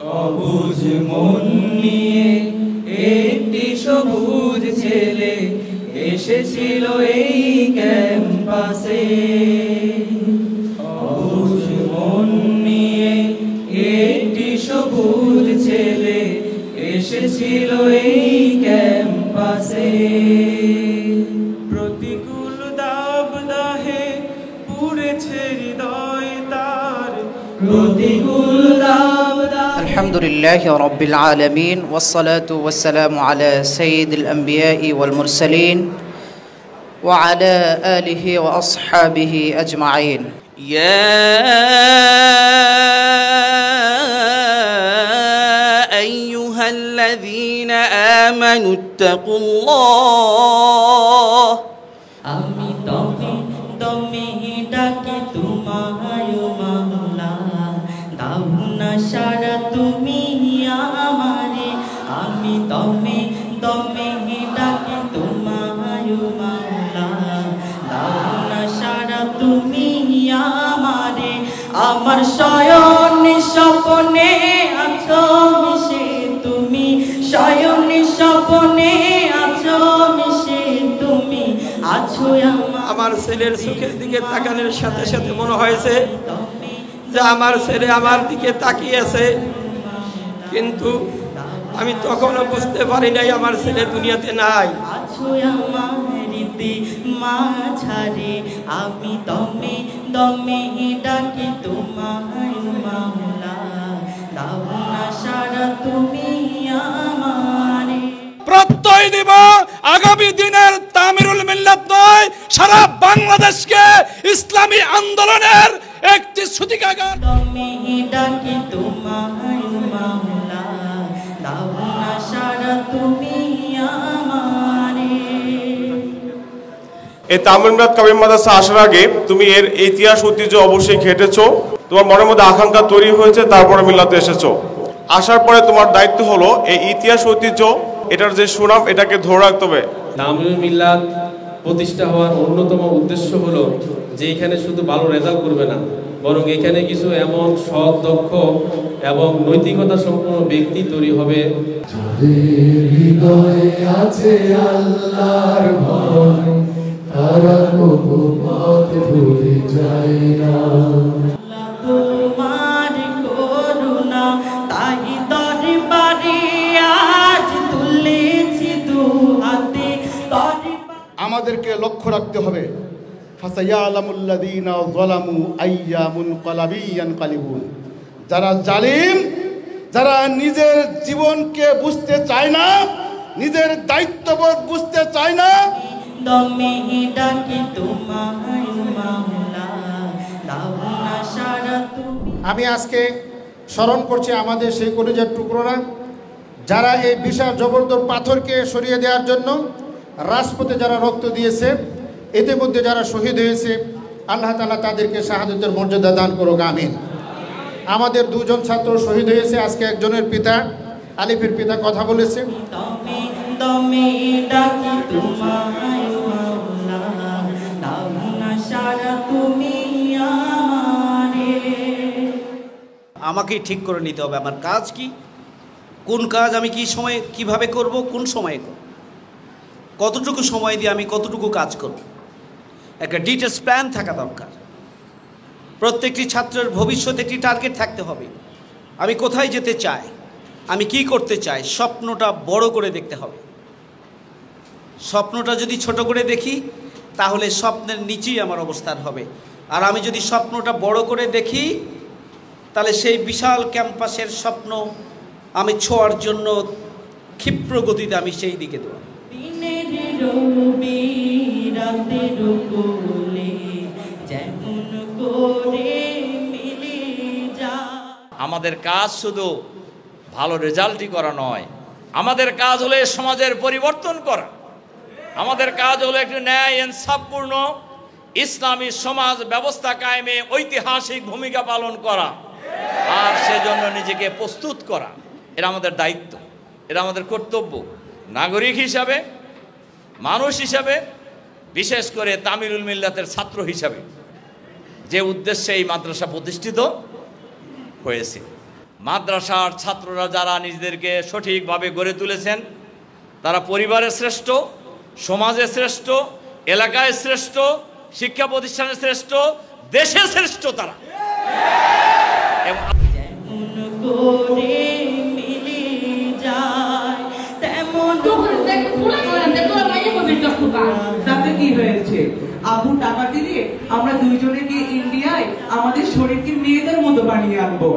অবুঝ মন নিয়ে একটি সবুজ ছেলে এসেছিল এই ক্যাম্পাসে। অবুঝ মন নিয়ে একটি সবুজ ছেলে এসেছিল এই ক্যাম্পাসে। প্রতিকূল দাবদাহে পুড়েছে হৃদয় তার, প্রতিকূল দাবদাহে। আলহামদুলিল্লাহি রাব্বিল আলামিন ওয়াসসালাতু ওয়াসসালামু আলা সাইয়্যিদিল আমবিয়াই ওয়াল মুরসালিন ওয়া আলা আলিহি ওয়া আসহাবিহি আজমাইন। ইয়া আইয়ুহাল্লাযীনা আমানুত্তাকুল্লাহ। আমি তবে তুমি ডাকি তোমায় মাওলা, দাও না সারা তুমি আমারে। আমি তবে ডাকি তোমায় মাওলা, দাও না সারা তুমি আমারে। আমার শয়ন স্বপ্নে আছো মিশে তুমি, শয়ন স্বপ্নে আছো মিশে তুমি, আছো আমার ছেলের চোখের দিকে তাকানোর সাথে সাথে মনে হয়েছে যে আমার ছেলে আমার দিকে তাকিয়েছে, কিন্তু আমি তখনও বুঝতে পারি নাই আমার ছেলে দুনিয়াতে নাই। আছো আমার মাঝারে, আমি দমে দমে ডাকি তোমায় মাওলা, দাও না সারা তুমি আমারে। প্রত্যয় দিব আগামী দিনের তামিরুল মিল্লাত নয়, সারা বাংলাদেশকে ইসলামী আন্দোলনের একটি সূতিকাগার। দমে ডাকি তোমায় মাওলা, দাও না সারা তুমি আমারে। এই তামিল মিল্লাত কামিল মাদ্রাসা আসার আগে তুমি এর ইতিহাস ঐতিহ্য অবশ্যই ঘেটেছো, তোমার মনের মধ্যে আকাঙ্ক্ষা তৈরি হয়েছে, তারপরে মিল্লাতে এসেছো। আসার পরে তোমার দায়িত্ব হলো এই ইতিহাস ঐতিহ্য, এটার যে সুনাম, এটাকে ধরে রাখতে হবে। তামিল মিল্লাত প্রতিষ্ঠা হওয়ার অন্যতম উদ্দেশ্য হলো যে এখানে শুধু ভালো রেজাল্ট করবে না, বরং এখানে কিছু এমন সৎ, দক্ষ এবং নৈতিকতা সম্পন্ন ব্যক্তি তৈরি হবে। যাদের হৃদয়ে আছে আল্লাহর ভয়, তারা কবু পথ ভুলে যায় না। তোমার করুণা তাই দরবারে আজ তুলেছি দুহাতে। আমাদেরকে লক্ষ্য রাখতে হবে, ফাসায়ালামুল্লাযীনা যালামু আইয়া মুনকালাবি ইয়ানকালিবুন। যারা জালিম, যারা নিজের জীবনকে বুঝতে চায় না, নিজের দায়িত্ববোধ বুঝতে চায় না, দমে ডাকি তোমায় মাওলা, দাও না সারা তুমি। আমি আজকে স্মরণ করছি আমাদের সেই কলিজার টুকরোরা, যারা এই বিশাল জবরদস্ত পাথরকে সরিয়ে দেওয়ার জন্য রাজপথে যারা রক্ত দিয়েছে, এতে মধ্যে যারা শহীদ হয়েছে, আল্লাহ তাআলা তাদেরকে শাহাদাতের মর্যাদা দান করুক, আমিন। আমাদের দুজন ছাত্র শহীদ হয়েছে, আজকে একজনের পিতা, আলিফের পিতা কথা বলেছে। দমে দমে ডাকি তোমায় মাওলা, দাও না সারা তুমি আমারে। আমাকেই ঠিক করে নিতে হবে আমার কাজ কি, কোন কাজ আমি কি সময়ে কিভাবে করব, কোন সময়ে করব, কতটুকু সময় দিয়ে আমি কতটুকু কাজ করব। একটা ডিটেলস প্ল্যান থাকা দরকার। প্রত্যেকটি ছাত্রের ভবিষ্যতে একটি টার্গেট থাকতে হবে। আমি কোথায় যেতে চাই, আমি কি করতে চাই, স্বপ্নটা বড় করে দেখতে হবে। স্বপ্নটা যদি ছোট করে দেখি তাহলে স্বপ্নের নিচেই আমার অবস্থান হবে। আর আমি যদি স্বপ্নটা বড় করে দেখি তাহলে সেই বিশাল ক্যাম্পাসের স্বপ্ন আমি ছোঁয়ার জন্য ক্ষিপ্র গতিতে আমি সেই দিকে দৌড়াবো। দিনের রবি রাতের কোলে যেমন করে মিলে যায়। আমাদের কাজ শুধু ভালো রেজাল্টই করা নয়, আমাদের কাজ হলো সমাজের পরিবর্তন করা। আমাদের কাজ হলো একটি ন্যায় ইনসাফপূর্ণ ইসলামী সমাজ ব্যবস্থা কায়েমে ঐতিহাসিক ভূমিকা পালন করা, আর সেজন্য নিজেকে প্রস্তুত করা। এটা আমাদের দায়িত্ব, এটা আমাদের কর্তব্য নাগরিক হিসাবে, মানুষ হিসাবে, বিশেষ করে তামিলুল মিল্লাতের ছাত্র হিসাবে, যে উদ্দেশ্যে এই মাদ্রাসা প্রতিষ্ঠিত হয়েছে। মাদ্রাসার ছাত্ররা যারা নিজেদেরকে সঠিকভাবে গড়ে তুলেছেন, তারা পরিবারের শ্রেষ্ঠ, সমাজের শ্রেষ্ঠ, এলাকায় শ্রেষ্ঠ, শিক্ষা প্রতিষ্ঠানের শ্রেষ্ঠ, দেশের শ্রেষ্ঠ তারা। তাতে কি হয়েছে? আবু টাকা দিলে আমরা দুইজনে গিয়ে ইন্ডিয়ায় আমাদের শরীরকে মেয়েদের মতো বানিয়ে আনবো।